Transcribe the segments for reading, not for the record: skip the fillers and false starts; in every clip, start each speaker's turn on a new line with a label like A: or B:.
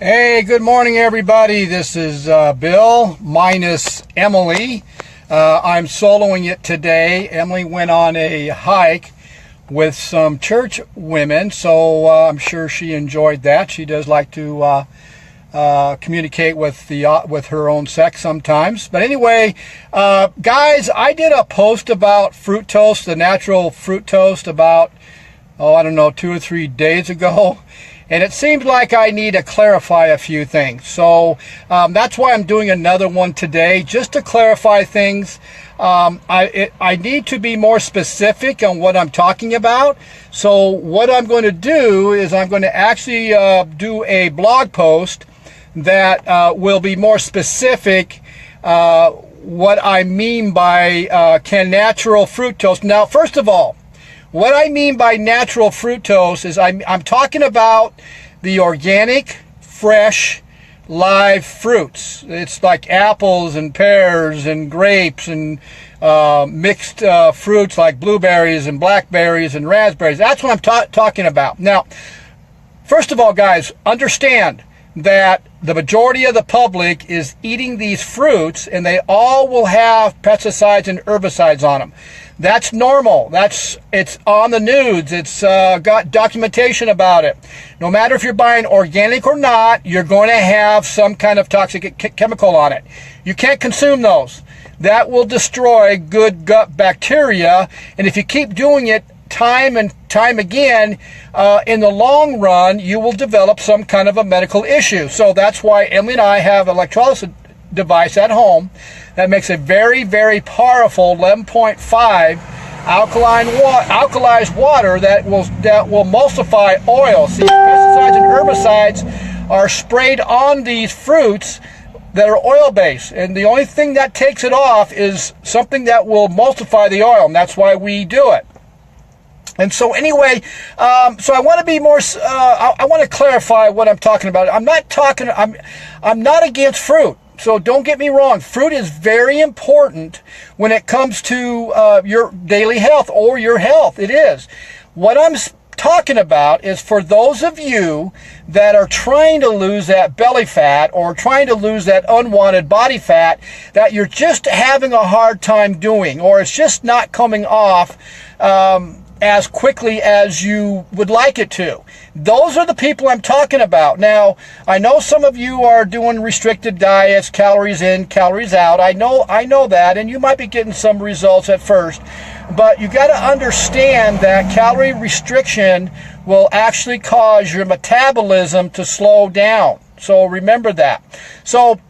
A: Hey, good morning, everybody. This is Bill minus Emily. I'm soloing it today. Emily went on a hike with some church women, so I'm sure she enjoyed that. She does like to communicate with her own sex sometimes. But anyway, guys, I did a post about fructose, the natural fructose, about I don't know, 2 or 3 days ago. And it seems like I need to clarify a few things. So that's why I'm doing another one today, just to clarify things. I need to be more specific on what I'm talking about. So what I'm going to do is I'm going to actually do a blog post that will be more specific what I mean by can natural fructose. Now, first of all, what I mean by natural fructose is I'm talking about the organic, fresh, live fruits. It's like apples and pears and grapes and mixed fruits like blueberries and blackberries and raspberries. That's what I'm talking about. Now, first of all, guys, understand that the majority of the public is eating these fruits, and they all will have pesticides and herbicides on them. That's normal. It's on the news. It's got documentation about it. No matter if you're buying organic or not, you're going to have some kind of toxic chemical on it. You can't consume those. That will destroy good gut bacteria, and if you keep doing it time and time again, in the long run, you will develop some kind of a medical issue. So that's why Emily and I have an electrolysis device at home that makes a very, very powerful 11.5 alkalized water that will emulsify oil. See, pesticides and herbicides are sprayed on these fruits that are oil-based, and the only thing that takes it off is something that will emulsify the oil, and that's why we do it. And so anyway, so I want to be more, I want to clarify what I'm talking about. I'm not against fruit. So don't get me wrong. Fruit is very important when it comes to your daily health or your health. It is. What I'm talking about is for those of you that are trying to lose that belly fat or trying to lose that unwanted body fat that you're just having a hard time doing, or it's just not coming off as quickly as you would like it to. Those are the people I'm talking about. Now, I know some of you are doing restricted diets, calories in, calories out. I know that, and you might be getting some results at first, but you got to understand that calorie restriction will actually cause your metabolism to slow down. So remember that. So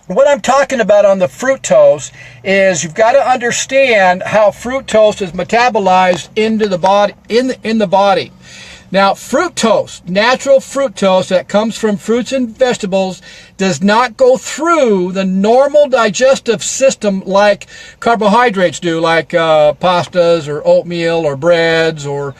A: what I'm talking about on the fructose is you've got to understand how fructose is metabolized into the body, in the body. Now, fructose, natural fructose that comes from fruits and vegetables, does not go through the normal digestive system like carbohydrates do, like pastas or oatmeal or breads or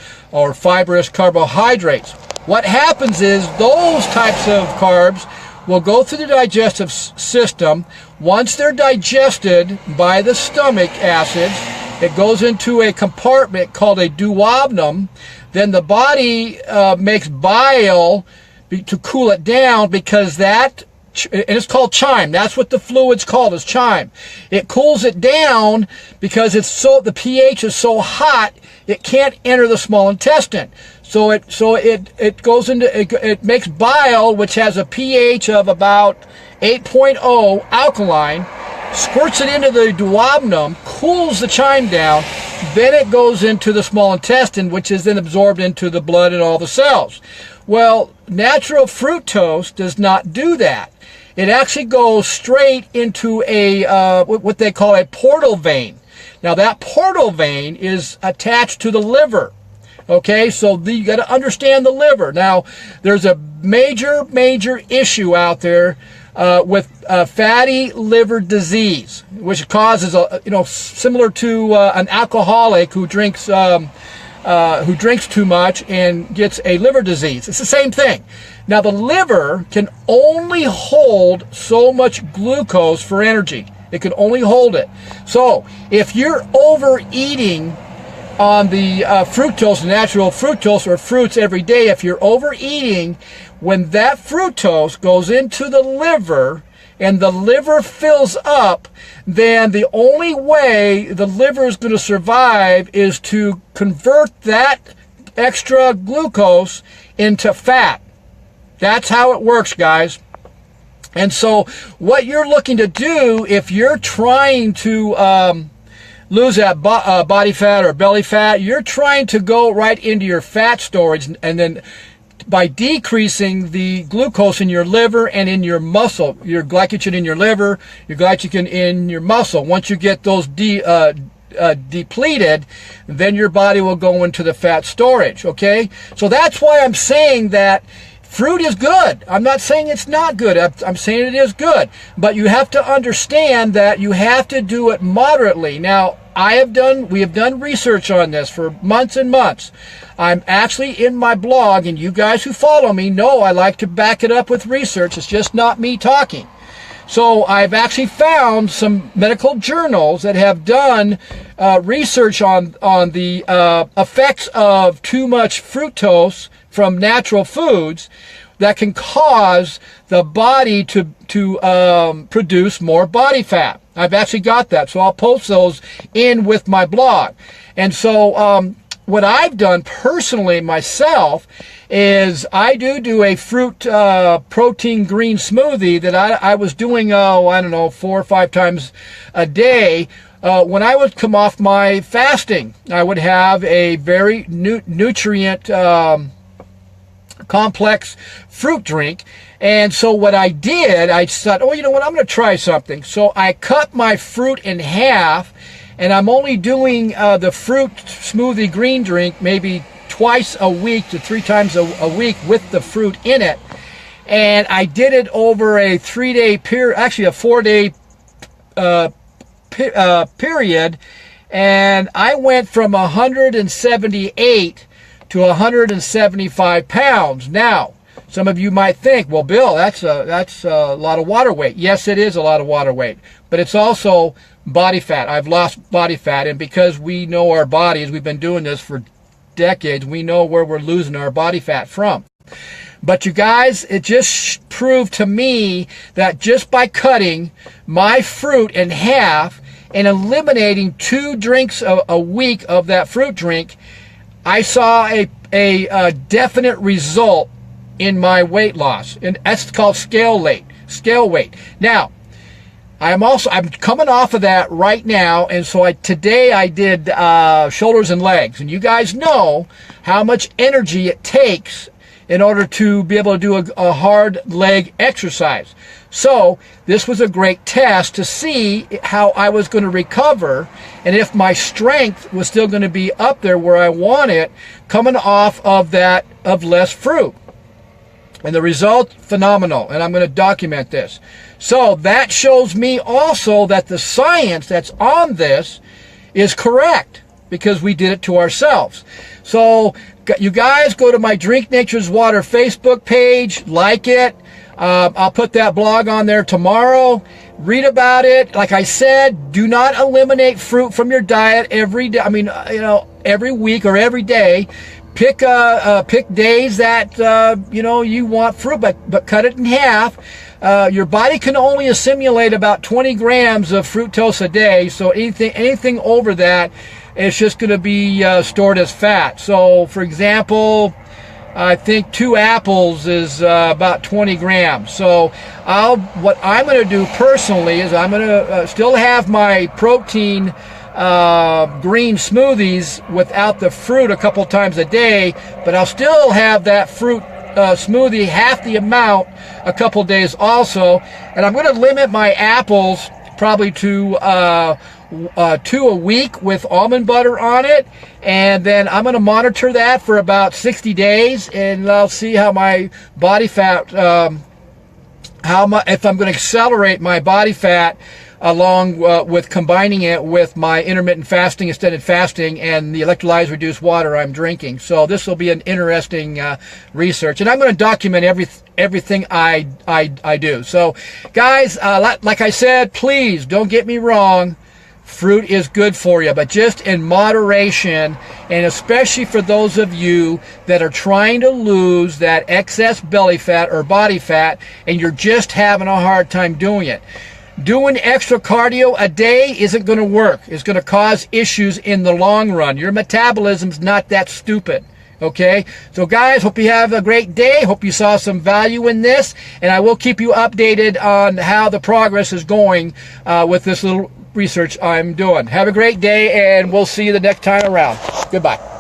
A: fibrous carbohydrates. What happens is those types of carbs will go through the digestive system. Once they're digested by the stomach acids, it goes into a compartment called a duodenum. Then the body makes bile to cool it down, because and it's called chyme. That's what the fluid's called, is chyme. It cools it down because the pH is so hot it can't enter the small intestine. So it goes into, it makes bile, which has a pH of about 8.0 alkaline, squirts it into the duodenum, cools the chyme down, then it goes into the small intestine, which is then absorbed into the blood and all the cells. Well, natural fructose does not do that. It actually goes straight into what they call a portal vein. Now, that portal vein is attached to the liver. Okay, so you got to understand the liver. Now, there's a major issue out there with fatty liver disease, which causes similar to an alcoholic who drinks too much and gets a liver disease. It's the same thing. Now, the liver can only hold so much glucose for energy. It can only hold it. So if you're overeating on the fructose, natural fructose or fruits every day, if you're overeating, when that fructose goes into the liver and the liver fills up, then the only way the liver is going to survive is to convert that extra glucose into fat. That's how it works, guys. And so what you're looking to do, if you're trying to lose that body fat or belly fat, you're trying to go right into your fat storage, and then by decreasing the glucose in your liver and in your muscle, your glycogen in your liver, your glycogen in your muscle, once you get those depleted, then your body will go into the fat storage, okay? So that's why I'm saying that fruit is good. I'm not saying it's not good. I'm saying it is good. But you have to understand that you have to do it moderately. Now, we have done research on this for months and months. I'm actually in my blog, and you guys who follow me know I like to back it up with research. It's just not me talking. So I've actually found some medical journals that have done research on the effects of too much fructose from natural foods that can cause the body to produce more body fat. I've actually got that, so I'll post those in with my blog. And so what I've done personally myself is I do a fruit protein green smoothie that I was doing, I don't know, 4 or 5 times a day. When I would come off my fasting, I would have a very nutrient complex fruit drink. And so what I did, I thought, oh, you know what, I'm going to try something. So I cut my fruit in half, and I'm only doing the fruit smoothie green drink maybe twice a week to 3 times a week with the fruit in it. And I did it over a 3-day period, actually a 4-day period. And I went from 178 to 175 pounds. Now, some of you might think, well, Bill, that's a lot of water weight. Yes, it is a lot of water weight, but it's also body fat. I've lost body fat, and because we know our bodies, we've been doing this for decades, we know where we're losing our body fat from. But you guys, it just proved to me that just by cutting my fruit in half and eliminating 2 drinks a week of that fruit drink, I saw a definite result in my weight loss, and that's called scale weight. Now, I'm coming off of that right now, and so today I did shoulders and legs, and you guys know how much energy it takes in order to be able to do a hard leg exercise. So this was a great test to see how I was going to recover, and if my strength was still going to be up there where I want it, coming off of less fruit. And the result, phenomenal, and I'm going to document this. So that shows me also that the science that's on this is correct, because we did it to ourselves. So you guys go to my Drink Nature's Water Facebook page, like it. I'll put that blog on there tomorrow. Read about it. Like I said, do not eliminate fruit from your diet every day. I mean, every week or every day. Pick days that you want fruit, but cut it in half. Your body can only assimilate about 20 grams of fructose a day, so anything over that, it's just going to be stored as fat. So, for example, I think 2 apples is about 20 grams. So what I'm going to do personally is I'm going to still have my protein green smoothies without the fruit a couple times a day, but I'll still have that fruit smoothie half the amount a couple days also. And I'm going to limit my apples probably to 2 a week with almond butter on it, and then I'm going to monitor that for about 60 days, and I'll see how my body fat, if I'm going to accelerate my body fat along with combining it with my intermittent fasting, extended fasting, and the electrolytes reduced water I'm drinking. So this will be an interesting research, and I'm going to document everything I do. So guys, like I said, please don't get me wrong. fruit is good for you, but just in moderation, and especially for those of you that are trying to lose that excess belly fat or body fat, and you're just having a hard time doing it. Doing extra cardio a day isn't going to work. It's going to cause issues in the long run. Your metabolism's not that stupid. Okay, so guys, hope you have a great day. Hope you saw some value in this, and I will keep you updated on how the progress is going with this little research I'm doing. Have a great day, and we'll see you the next time around. Goodbye.